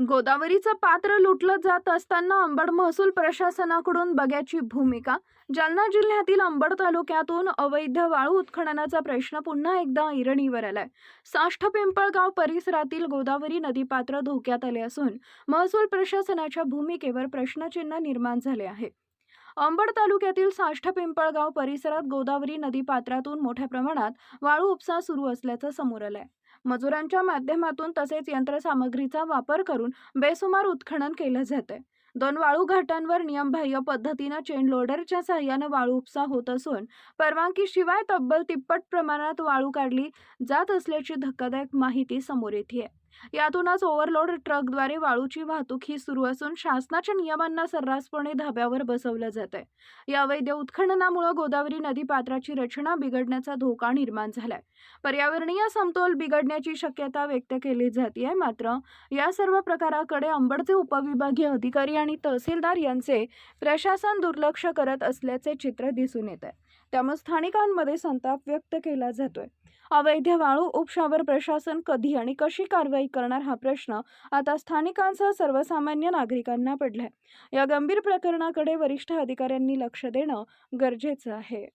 गोदावरीचं पात्र लुटलं जात असताना अंबड महसूल प्रशासनाकडून बघ्याची भूमिका. जालना जिल्ह्यातील अंबड तालुक्यातून अवैध वाळू उत्खननाचा प्रश्न पुन्हा एकदा ऐरणीवर आलाय. साष्ट पिंपळगाव परिसरातील गोदावरी नदीपात्र धोक्यात आले असून महसूल प्रशासनाच्या भूमिकेवर प्रश्नचिन्ह निर्माण झाले आहे. अंबड तालुक्यातील साष्ट पिंपळगाव परिसरात गोदावरी नदीपात्रातून मोठ्या प्रमाणात वाळू उपसा सुरू असल्याचं समोर आलंय. मजुरांच्या माध्यमातून तसेच यंत्रसामग्रीचा वापर करून बेसुमार उत्खनन केलं जाते. 2 वाळू घाटांवर नियमबाह्य पद्धतीनं चेन लोडरच्या सहाय्यानं वाळू उपसा होत असून परवानगीशिवाय तब्बल तिप्पट प्रमाणात वाळू काढली जात असल्याची धक्कादायक माहिती समोर येते. यातूनच ओव्हरलोड ट्रकद्वारे वाळूची वाहतूक ही सुरू असून शासनाच्या नियमांना सर्रासपणे धाब्यावर बसवलं जातंय. या अवैध उत्खननामुळे गोदावरी नदीपात्राची रचना बिघडण्याचा धोका निर्माण झालाय. पर्यावरणीय समतोल बिघडण्याची शक्यता व्यक्त केली जाते. मात्र या सर्व प्रकाराकडे अंबडचे उपविभागीय अधिकारी आणि तहसीलदार यांचे प्रशासन दुर्लक्ष करत असल्याचे चित्र दिसून येत आहे. त्यामुळे स्थानिकांमध्ये संताप व्यक्त केला जातोय. अवैध वाळू उपशावर प्रशासन कधी आणि कशी कारवाई करणार हा प्रश्न आता स्थानिकांसह सर्वसामान्य नागरिकांना पडलाय. या गंभीर प्रकरणाकडे वरिष्ठ अधिकाऱ्यांनी लक्ष देणं गरजेचं आहे.